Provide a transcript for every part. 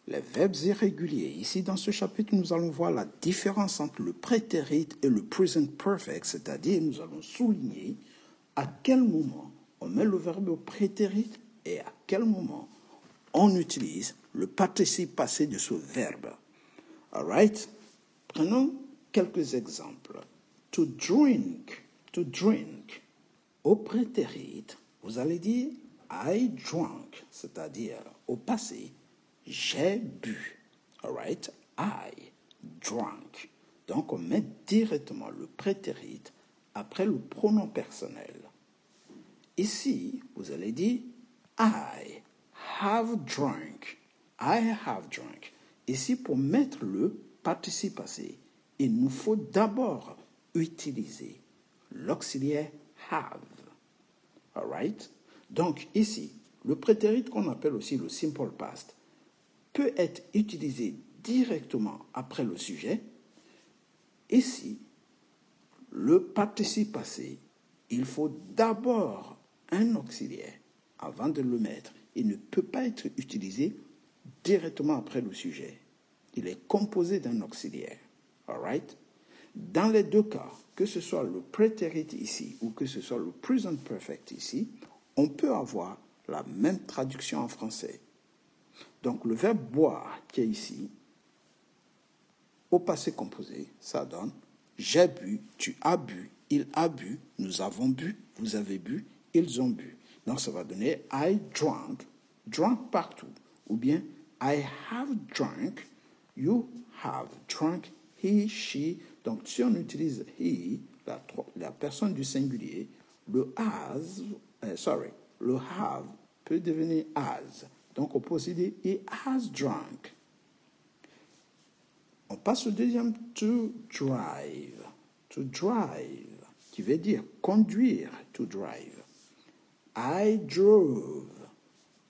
les verbes irréguliers. Ici, dans ce chapitre, nous allons voir la différence entre le prétérit et le present perfect, c'est-à-dire nous allons souligner à quel moment on met le verbe au prétérit et à quel moment on utilise le participe passé de ce verbe. All right? Prenons quelques exemples. To drink. Au prétérit, vous allez dire I drank, c'est-à-dire au passé, j'ai bu. All right? I drank. Donc, on met directement le prétérit après le pronom personnel. Ici, vous allez dire I have drunk. I have drunk. Ici, pour mettre le participe passé, il nous faut d'abord utiliser l'auxiliaire have. All right? Donc, ici, le prétérit qu'on appelle aussi le simple past peut être utilisé directement après le sujet. Ici, le participe passé, il faut d'abord un auxiliaire avant de le mettre. Il ne peut pas être utilisé directement après le sujet. Il est composé d'un auxiliaire. All right? Dans les deux cas, que ce soit le prétérit ici ou que ce soit le present perfect ici, on peut avoir la même traduction en français. Donc le verbe boire qui est ici, au passé composé, ça donne j'ai bu, tu as bu, il a bu, nous avons bu, vous avez bu, ils ont bu. Donc ça va donner I drank, drunk partout. Ou bien I have drunk, you have drunk, he, she. Donc si on utilise he, la personne du singulier, le have peut devenir has. Donc on peut aussi dire he has drunk. On passe au deuxième, to drive. To drive, qui veut dire conduire, to drive. I drove.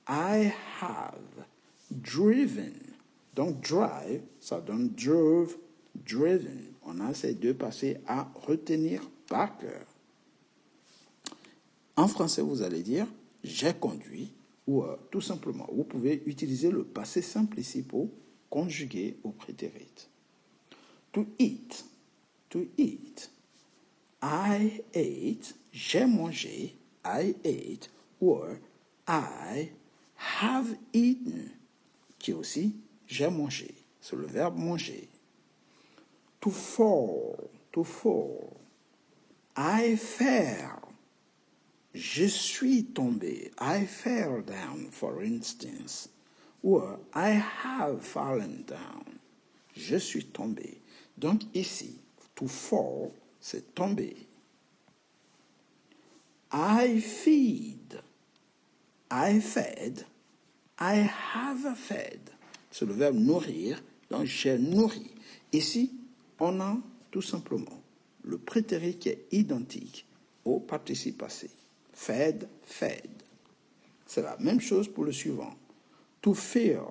I have driven. Donc drive, ça donne drove, driven. On a ces deux passés à retenir par cœur. En français, vous allez dire j'ai conduit, ou tout simplement, vous pouvez utiliser le passé simple ici pour conjuguer au prétérit. To eat. To eat. I ate. J'ai mangé. I ate. Or I have eaten. Qui est aussi j'ai mangé. C'est le verbe manger. To fall. To fall. I fell. Je suis tombé. I fell down, for instance. Or I have fallen down. Je suis tombé. Donc ici, to fall, c'est tomber. I feed. I fed. I have fed. C'est le verbe nourrir. Donc j'ai nourri. Ici, on a tout simplement le prétérit qui est identique au participe passé. Fed, fed. C'est la même chose pour le suivant. To feel.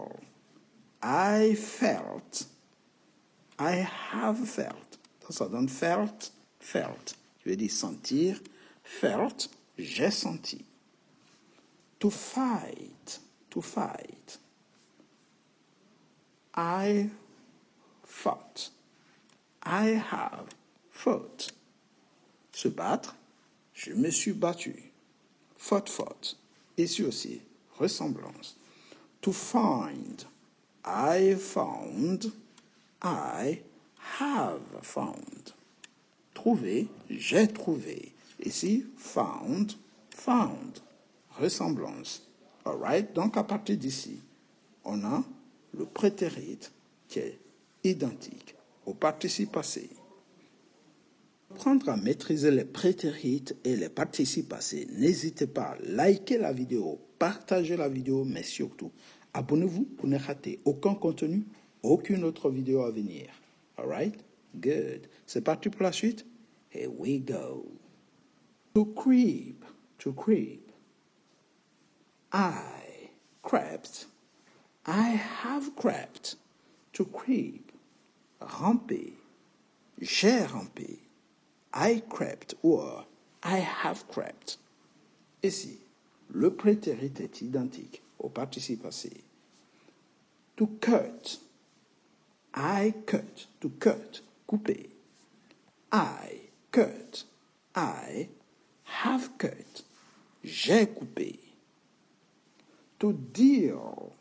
I felt. I have felt. Ça donne felt, felt. Je veux dire sentir. Felt, j'ai senti. To fight. To fight. I fought. I have fought. Se battre. Je me suis battu. Fought, fought. Ici aussi, ressemblance. To find. I found. I have found. Trouver, j'ai trouvé. Ici, found, found. Ressemblance. All right? Donc, à partir d'ici, on a le prétérit qui est identique au participe passé. Pour apprendre à maîtriser les prétérit et les participes passés, n'hésitez pas à liker la vidéo, partager la vidéo, mais surtout, abonnez-vous pour ne rater aucun contenu, aucune autre vidéo à venir. All right? Good. C'est parti pour la suite? Here we go. To creep. To creep. I crept. I have crept. To creep. Ramper. J'ai rampé. I crept or I have crept. Ici, le prétérit est identique au participe passé. To cut. I cut. To cut. Couper. I cut. I have cut. J'ai coupé. To deal.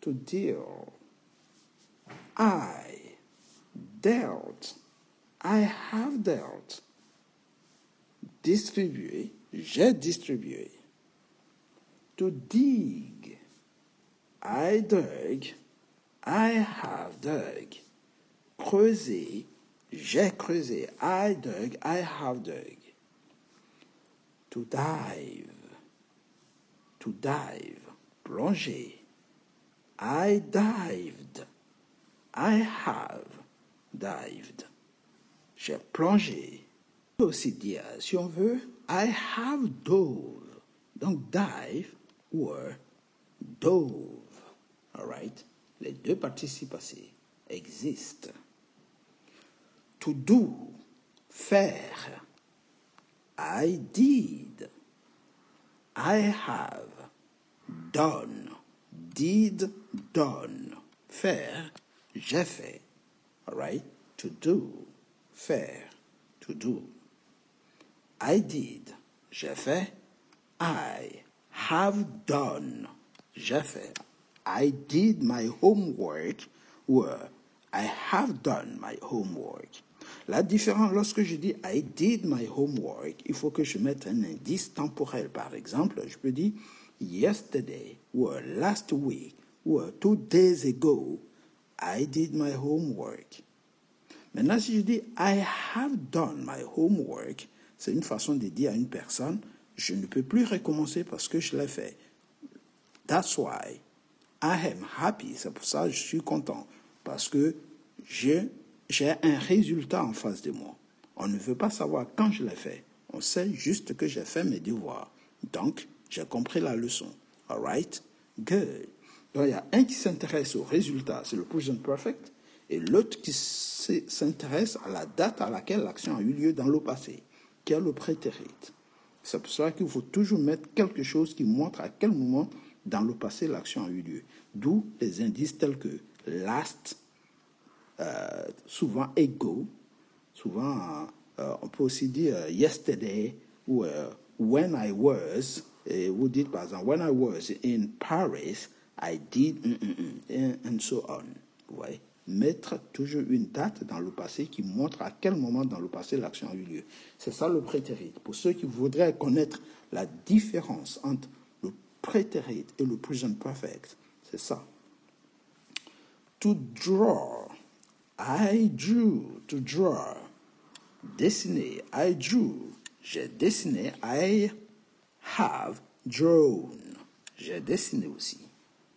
To deal. I dealt. I have dealt. Distribuer. J'ai distribué. To dig. I dug. I have dug. Creuser. J'ai creusé. I dug. I have dug. To dive. To dive. Plonger. I dived. I have dived. J'ai plongé. On peut aussi dire, si on veut, I have dove. Donc dive ou dove. All right? Les deux participes passés existent. To do, faire. I did. I have done. Did, done. Faire, j'ai fait. All right? To do, faire, to do. I did, j'ai fait. I have done, j'ai fait. I did my homework ou I have done my homework. La différence, lorsque je dis I did my homework, il faut que je mette un indice temporel. Par exemple, je peux dire yesterday ou last week ou 2 days ago, I did my homework. Maintenant, si je dis I have done my homework, c'est une façon de dire à une personne, je ne peux plus recommencer parce que je l'ai fait. That's why I am happy. C'est pour ça que je suis content. Parce que j'ai un résultat en face de moi. On ne veut pas savoir quand je l'ai fait. On sait juste que j'ai fait mes devoirs. Donc, j'ai compris la leçon. All right? Good. Donc, il y a un qui s'intéresse au résultat, c'est le present perfect, et l'autre qui s'intéresse à la date à laquelle l'action a eu lieu dans le passé, qui est le prétérit. C'est pour ça qu'il faut toujours mettre quelque chose qui montre à quel moment dans le passé l'action a eu lieu. D'où les indices tels que last, souvent ago, souvent on peut aussi dire yesterday ou when I was, et vous dites par exemple when I was in Paris, I did and so on. Vous voyez? Mettre toujours une date dans le passé qui montre à quel moment dans le passé l'action a eu lieu. C'est ça le prétérit. Pour ceux qui voudraient connaître la différence entre le prétérit et le present perfect, c'est ça. To draw. I drew. To draw. Dessiner. I drew. J'ai dessiné. I have drawn. J'ai dessiné aussi.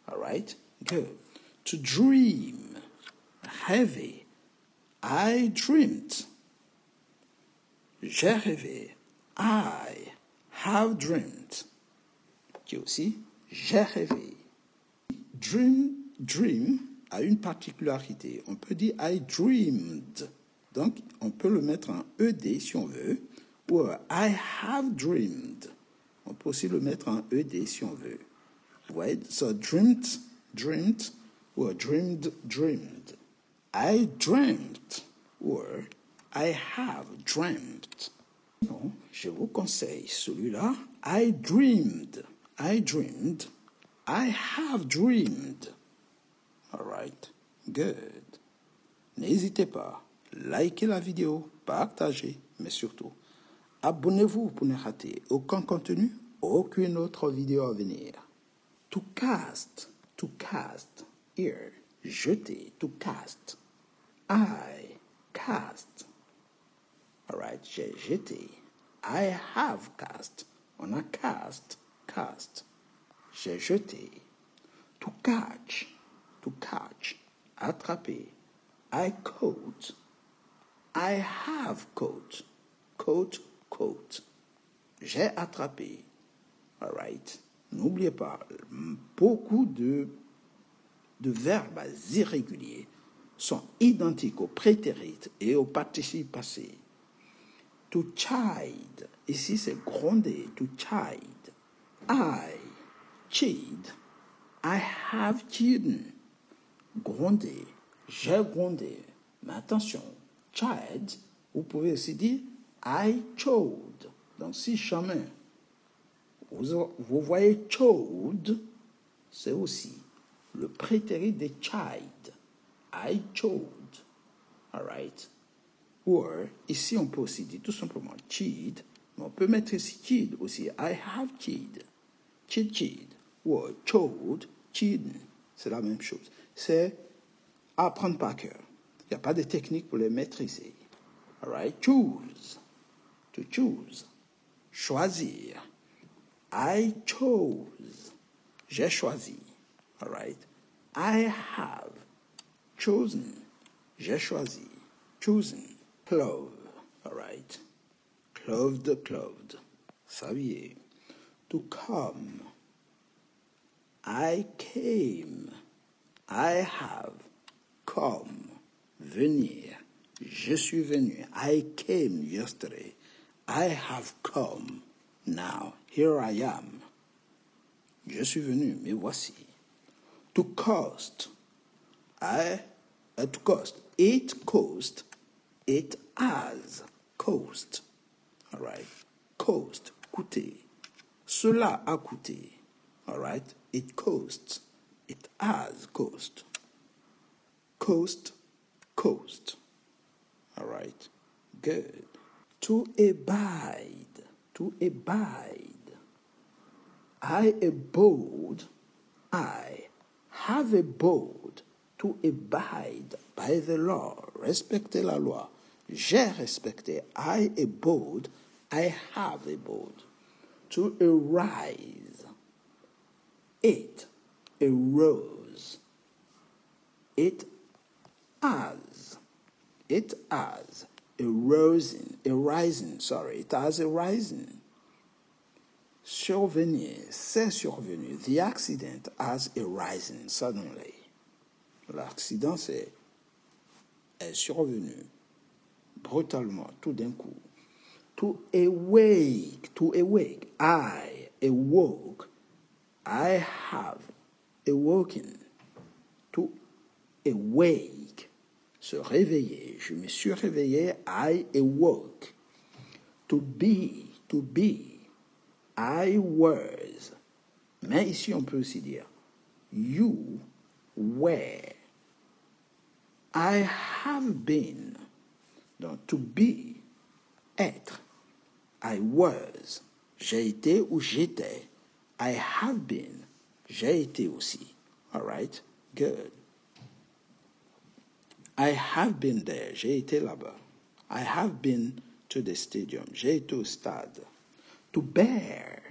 All right? Good. To dream. Rêver. I dreamed. J'ai rêvé. I have dreamed. Qui aussi, j'ai rêvé. Dream a une particularité. On peut dire I dreamed. Donc, on peut le mettre en ED si on veut. Ou I have dreamed. On peut aussi le mettre en ED si on veut. Vous voyez? So, dreamed, ou dreamed. I dreamt, or I have dreamt. Non, je vous conseille celui-là. I dreamed, I have dreamed. All right, good. N'hésitez pas, likez la vidéo, partagez, mais surtout, abonnez-vous pour ne rater aucun contenu, aucune autre vidéo à venir. To cast, here, jeter, to cast. I cast. All right, j'ai jeté. I have cast. On a cast. J'ai jeté. To catch. Attraper. I caught. I have caught. Caught. J'ai attrapé. All right. N'oubliez pas, beaucoup de verbes irréguliers sont identiques au prétérit et au participe passé. To chide, ici c'est gronder, to chide. I chid, I have chidden. gronder, j'ai grondé. Mais attention, child, vous pouvez aussi dire I chowed. Donc si jamais vous voyez chowed, c'est aussi le prétérit de child. I chowed. Alright? Ou ici on peut aussi dire tout simplement cheed, mais on peut mettre ici cheed aussi. I have cheed. Cheed. Ou chowed, cheed. C'est la même chose. C'est apprendre par cœur. Il n'y a pas de technique pour les maîtriser. Alright? Choose. To choose. Choisir. I chose. J'ai choisi. Alright? I have chosen. J'ai choisi. Chosen. Clothe. Alright? Clothed. S'habiller. To come. I came. I have come. Venir. Je suis venu. I came yesterday. I have come. Now, here I am. Je suis venu, me voici. To cost. To cost. It cost. It has cost. All right. Cost. Coûter. Cela a coûté. All right. It costs. It has cost. Cost. All right. Good. To abide. I abode. I have abode. To abide by the law. Respecter la loi. J'ai respecté. I abode. I have abode. To arise. It arose. It has arisen. It has arisen. Survenir, c'est survenu. The accident has arisen suddenly. L'accident est survenu brutalement, tout d'un coup. To awake. I awoke. I have awoken. To awake. Se réveiller. Je me suis réveillé. I awoke. To be. I was. Mais ici, on peut aussi dire you were. I have been. Donc, to be, être. I was. J'ai été ou j'étais. I have been. J'ai été aussi. All right? Good. I have been there. J'ai été là-bas. I have been to the stadium. J'ai été au stade. To bear.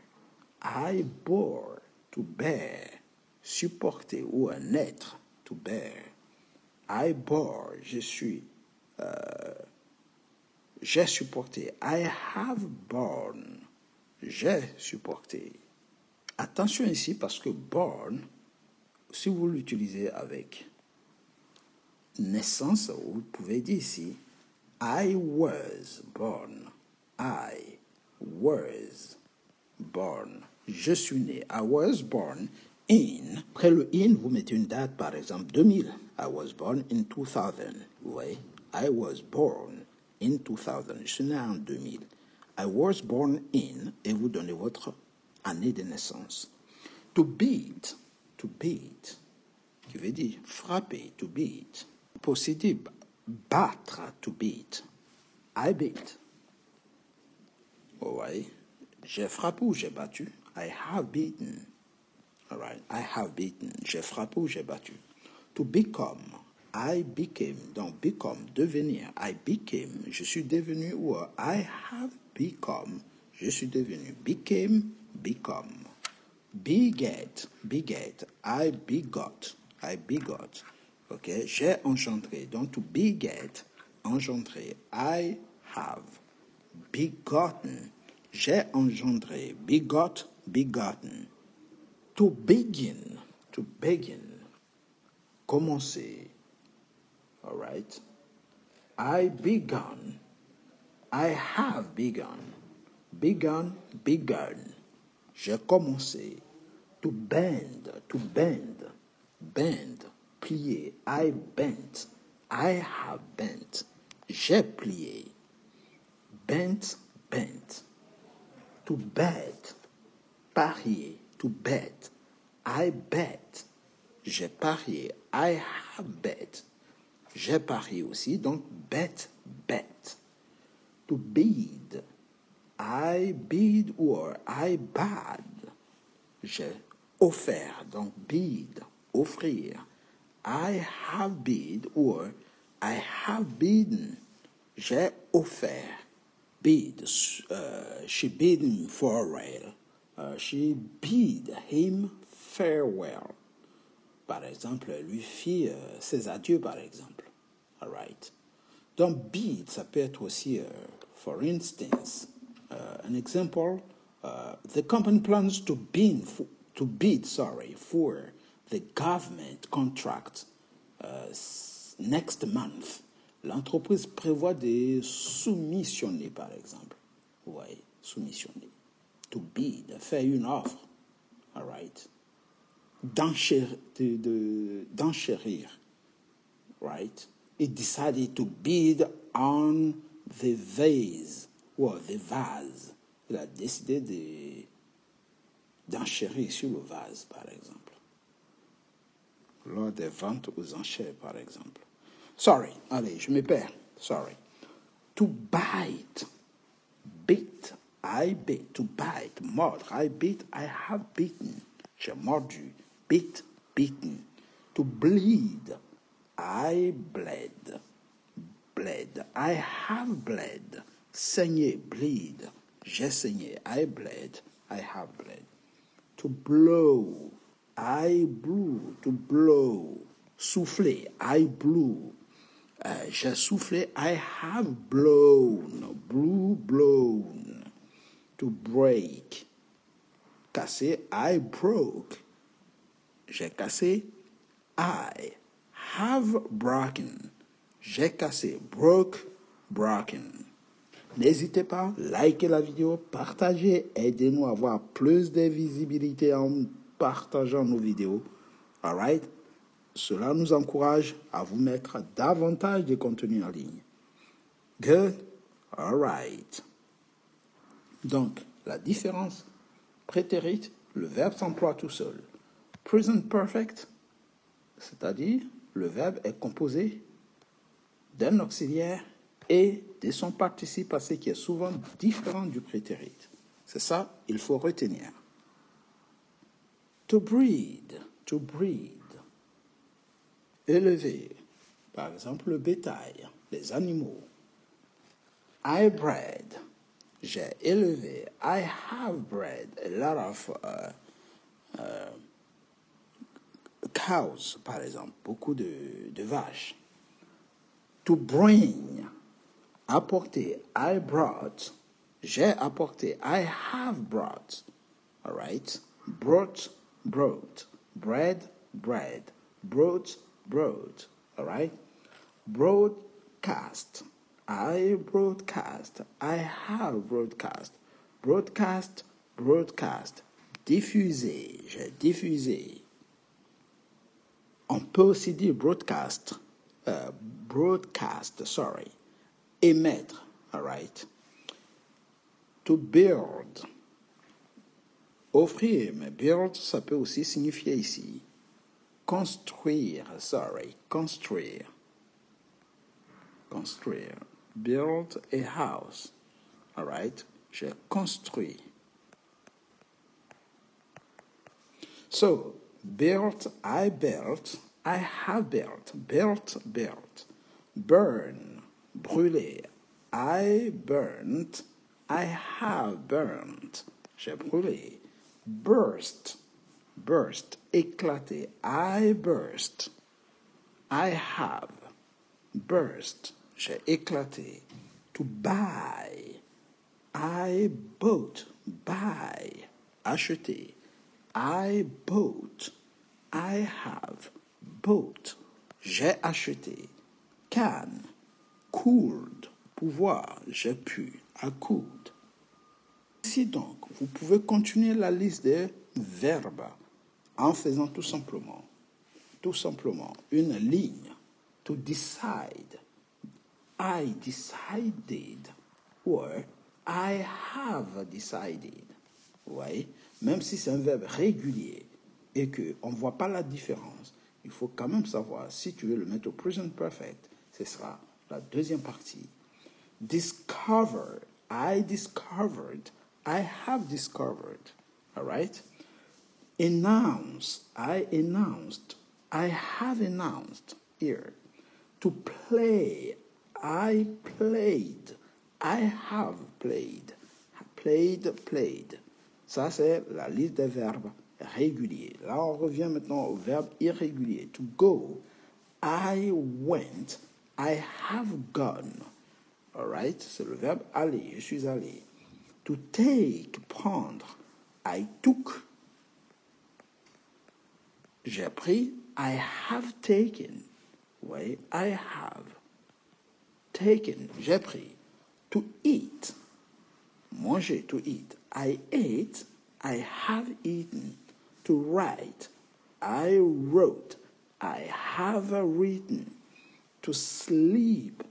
I bore. To bear. Supporter ou un être. To bear. I bore. J'ai supporté. I have borne. J'ai supporté. Attention ici parce que born, si vous l'utilisez avec naissance, vous pouvez dire ici I was born. I was born. Je suis né. I was born in. Après le in, vous mettez une date, par exemple 2000. I was born in 2000. Vous voyez? I was born in 2000. Je suis né en 2000. I was born in, et vous donnez votre année de naissance. To beat, qui veut dire frapper, to beat. Posséder, battre, to beat. I beat. Vous voyez? J'ai frappé ou j'ai battu. I have beaten. All right. I have beaten. J'ai frappé ou j'ai battu. To become. I became. Donc, become, devenir. I became. Je suis devenu. Ou I have become. Je suis devenu. Became, become. Beget. I begot. Ok. J'ai engendré. Donc, to beget, engendré. I have begotten. J'ai engendré. Begot, begotten. To begin. Commencer. All right. I begun. I have begun. Begun. J'ai commencé. To bend. Bend. plié. I bent. I have bent. J'ai plié. Bent, bent. To bet. Parier. To bet. I bet. J'ai parié. I have bet. J'ai parié aussi, donc bet, bet. To bid. I bid or I bade. J'ai offert, donc bid, offrir. I have bid or I have bidden. J'ai offert. Bid. She bid him farewell. She bid him farewell. Par exemple, elle lui fit ses adieux, par exemple. All right. Donc, bid, ça peut être aussi, for instance, an example, the company plans to bid, for the government contract next month. L'entreprise prévoit de soumissionner, par exemple. Oui, soumissionner. To bid, faire une offre. All right. D'enchérir, right? He decided to bid on the vase, or the vase. Il a décidé d'enchérir sur le vase, par exemple. Lors des ventes aux enchères, par exemple. Sorry, allez, je me perds. Sorry. To bite. Bit. I bit. To bite. Mordre. I bit. I have bitten. J'ai mordu. Bit, beaten. To bleed. I bled. Bled. I have bled. Saigner, bleed. J'ai saigné. I bled. I have bled. To blow. I blew. To blow. Souffler. I blew. J'ai soufflé. I have blown. Blew, blown. To break. Casser. I broke. J'ai cassé. I have broken. J'ai cassé. Broke, broken. N'hésitez pas, likez la vidéo, partagez, aidez-nous à avoir plus de visibilité en partageant nos vidéos. All right? Cela nous encourage à vous mettre davantage de contenu en ligne. Good? All right. Donc, la différence, prétérit, le verbe s'emploie tout seul. Present perfect, c'est-à-dire le verbe est composé d'un auxiliaire et de son participe passé qui est souvent différent du prétérit. C'est ça, il faut retenir. To breed, to breed. Élever, par exemple le bétail, les animaux. I bred, j'ai élevé. I have bred a lot of cows, par exemple, beaucoup de vaches. To bring, apporter. I brought, j'ai apporté. I have brought. All right? Brought, brought. Bread, bread. Brought, brought. All right? Broadcast. I broadcast. I have broadcast. Broadcast, broadcast. Diffuser, j'ai diffusé. On peut aussi dire broadcast. Émettre, all right? To build. Offrir, mais build, ça peut aussi signifier ici. Construire, construire. Construire. Build a house, all right? J'ai construit. So, built, I built, I have built, built. Burn, brûler. I burnt, I have burnt. J'ai brûlé. Burst, burst, éclater. I burst, I have burst. J'ai éclaté. To buy, I bought, buy, acheter. I bought, I have bought, j'ai acheté. Can, could, pouvoir, j'ai pu, I could. Ici donc, vous pouvez continuer la liste des verbes en faisant tout simplement tout simplement une ligne. To decide. I decided. Or I have decided. Vous voyez? Même si c'est un verbe régulier et qu'on ne voit pas la différence, il faut quand même savoir, si tu veux le mettre au present perfect, ce sera la deuxième partie. Discover. I discovered. I have discovered. All right? Announce. I announced. I have announced. Here. To play. I played. I have played. Played. Ça, c'est la liste des verbes réguliers. Là, on revient maintenant au verbe irrégulier. To go. I went. I have gone. All right? C'est le verbe aller. Je suis allé. To take. Prendre. I took. J'ai pris. I have taken. Oui, I have taken. J'ai pris. To eat. Manger, to eat. I ate. I have eaten. To write. I wrote. I have written. To sleep.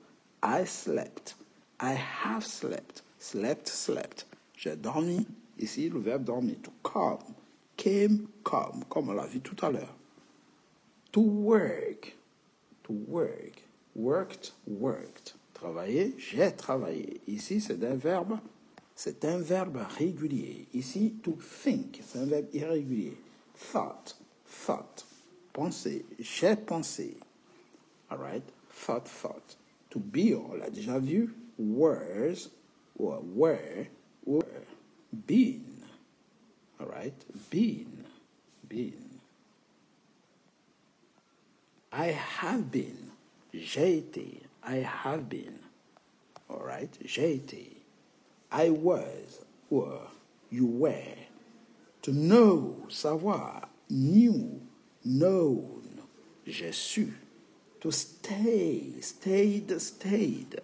I slept. I have slept. Slept. J'ai dormi. Ici, le verbe dormir. To come. Came, come. Comme on l'a vu tout à l'heure. To work. To work. Worked. Travailler. J'ai travaillé. Ici, c'est un verbe régulier. Ici, to think. C'est un verbe irrégulier. Thought. Penser. J'ai pensé. All right? Thought. To be, on l'a déjà vu. Were. Been. All right? Been. I have been. J'ai été. I have been. All right? J'ai été. I was. Were. You were. To know. Savoir. Knew. Known. J'ai su. To stay. Stayed.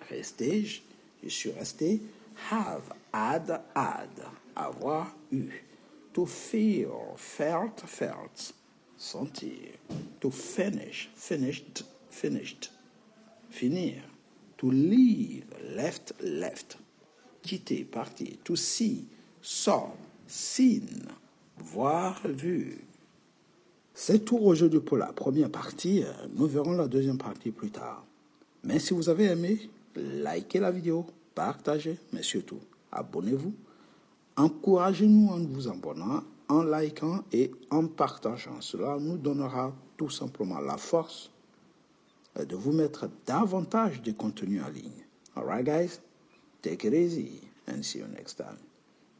Rester. Je suis resté. Have. Had. Avoir. Eu. To feel. Felt. Sentir. To finish. Finished. Finir. To leave. Left. Quitter, partir. To see. Saw. Seen. Voir, vu. C'est tout aujourd'hui pour la première partie. Nous verrons la deuxième partie plus tard. Mais si vous avez aimé, likez la vidéo, partagez, mais surtout, abonnez-vous. Encouragez-nous en vous abonnant, en likant et en partageant. Cela nous donnera tout simplement la force de vous mettre davantage de contenu en ligne. All right, guys? Take it easy and see you next time.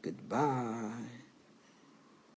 Goodbye.